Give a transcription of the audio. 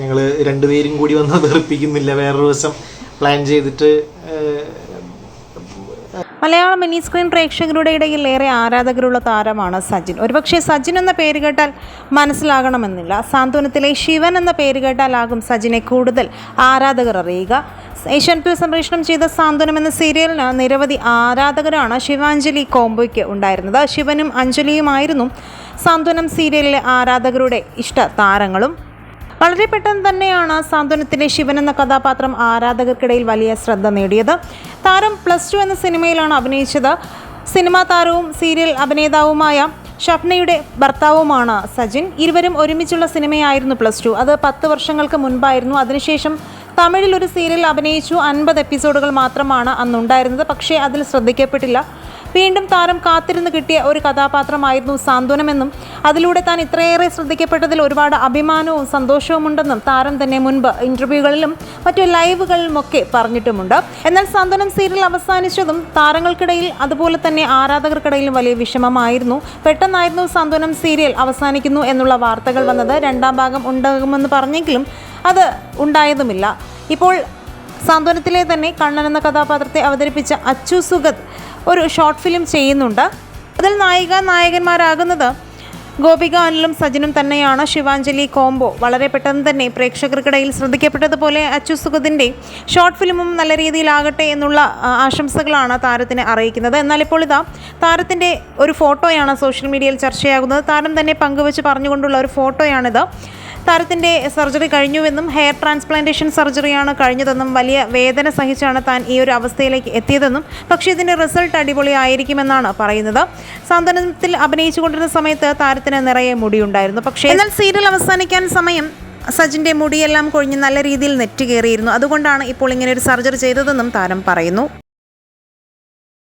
ഞങ്ങൾ രണ്ടുപേരും കൂടി വന്ന് തെറിപ്പിക്കുന്നില്ല, വേറൊരു ദിവസം പ്ലാൻ ചെയ്തിട്ട്. മലയാളം മിനി സ്ക്രീൻ പ്രേക്ഷകരുടെ ഇടയിൽ ഏറെ ആരാധകരുള്ള താരമാണ് സജിൻ. ഒരുപക്ഷെ സജിൻ എന്ന പേര് കേട്ടാൽ മനസ്സിലാകണമെന്നില്ല. സാന്ത്വനത്തിലെ ശിവൻ എന്ന പേര് കേട്ടാലാകും സജിനെ കൂടുതൽ ആരാധകർ അറിയുക. ഏഷ്യാനെറ്റിൽ സംപ്രേഷണം ചെയ്ത സാന്ത്വനം എന്ന സീരിയലിന് നിരവധി ആരാധകരാണ് ശിവാഞ്ജലി കോംബോയ്ക്ക് ഉണ്ടായിരുന്നത്. ശിവനും അഞ്ജലിയുമായിരുന്നു സാന്ത്വനം സീരിയലിലെ ആരാധകരുടെ ഇഷ്ട താരങ്ങളും. വളരെ പെട്ടെന്ന് തന്നെയാണ് സാന്ത്വനത്തിലെ ശിവൻ എന്ന കഥാപാത്രം ആരാധകർക്കിടയിൽ വലിയ ശ്രദ്ധ നേടിയത്. താരം +2 എന്ന സിനിമയിലാണ് അഭിനയിച്ചത്. സിനിമാ താരവും സീരിയൽ അഭിനേതാവുമായ ഷഫ്നയുടെ ഭർത്താവുമാണ് സജിൻ. ഇരുവരും ഒരുമിച്ചുള്ള സിനിമയായിരുന്നു +2. അത് 10 വർഷങ്ങൾക്ക് മുൻപായിരുന്നു. അതിനുശേഷം തമിഴിൽ ഒരു സീരിയൽ അഭിനയിച്ചു. 50 എപ്പിസോഡുകൾ മാത്രമാണ് അന്നുണ്ടായിരുന്നത്. പക്ഷേ അതിൽ ശ്രദ്ധിക്കപ്പെട്ടില്ല. വീണ്ടും താരം കാത്തിരുന്ന് കിട്ടിയ ഒരു കഥാപാത്രമായിരുന്നു സാന്ത്വനമെന്നും അതിലൂടെ താൻ ഇത്രയേറെ ശ്രദ്ധിക്കപ്പെട്ടതിൽ ഒരുപാട് അഭിമാനവും സന്തോഷവുമുണ്ടെന്നും താരം തന്നെ മുൻപ് ഇൻ്റർവ്യൂകളിലും മറ്റു ലൈവുകളിലുമൊക്കെ പറഞ്ഞിട്ടുമുണ്ട്. എന്നാൽ സാന്ത്വനം സീരിയൽ അവസാനിച്ചതും താരങ്ങൾക്കിടയിൽ അതുപോലെ തന്നെ ആരാധകർക്കിടയിലും വലിയ വിഷമമായിരുന്നു. പെട്ടെന്നായിരുന്നു സാന്ത്വനം സീരിയൽ അവസാനിക്കുന്നു എന്നുള്ള വാർത്തകൾ വന്നത്. 2ാം ഭാഗം ഉണ്ടാകുമെന്ന് പറഞ്ഞെങ്കിലും അത് ഉണ്ടായതുമില്ല. ഇപ്പോൾ സാന്ത്വനത്തിലെ തന്നെ കണ്ണൻ എന്ന കഥാപാത്രത്തെ അവതരിപ്പിച്ച അച്ചു സുഗത് ഒരു ഷോർട്ട് ഫിലിം ചെയ്യുന്നുണ്ട്. അതിൽ നായകന്മാരാകുന്നത് ഗോപിക അനിലും സജിനും തന്നെയാണ്. ശിവാഞ്ജലി കോംബോ വളരെ പെട്ടെന്ന് തന്നെ പ്രേക്ഷകർക്കിടയിൽ ശ്രദ്ധിക്കപ്പെട്ടതുപോലെ അച്ചു സുഗതിൻ്റെ ഷോർട്ട് ഫിലിമും നല്ല രീതിയിലാകട്ടെ എന്നുള്ള ആശംസകളാണ് താരത്തിനെ അറിയിക്കുന്നത്. എന്നാൽ ഇപ്പോൾ ഇതാ താരത്തിൻ്റെ ഒരു ഫോട്ടോയാണ് സോഷ്യൽ മീഡിയയിൽ ചർച്ചയാകുന്നത്. താരം തന്നെ പങ്കുവച്ച് പറഞ്ഞുകൊണ്ടുള്ള ഒരു ഫോട്ടോയാണിത്. താരത്തിൻ്റെ സർജറി കഴിഞ്ഞുവെന്നും ഹെയർ ട്രാൻസ്പ്ലാന്റേഷൻ സർജറിയാണ് കഴിഞ്ഞതെന്നും വലിയ വേദന സഹിച്ചാണ് താൻ ഈ ഒരു അവസ്ഥയിലേക്ക് എത്തിയതെന്നും പക്ഷേ ഇതിൻ്റെ റിസൾട്ട് അടിപൊളിയായിരിക്കുമെന്നാണ് പറയുന്നത്. സാന്ത്വനത്തിൽ അഭിനയിച്ചു കൊണ്ടിരുന്ന സമയത്ത് താരത്തിന് നിറയെ മുടിയുണ്ടായിരുന്നു. പക്ഷേ എന്നാൽ സീരിയൽ അവസാനിക്കാൻ സമയം സജിൻ്റെ മുടിയെല്ലാം കൊഴിഞ്ഞ് നല്ല രീതിയിൽ നെറ്റ് കയറിയിരുന്നു. അതുകൊണ്ടാണ് ഇപ്പോൾ ഇങ്ങനെ ഒരു സർജറി ചെയ്തതെന്നും താരം പറയുന്നു.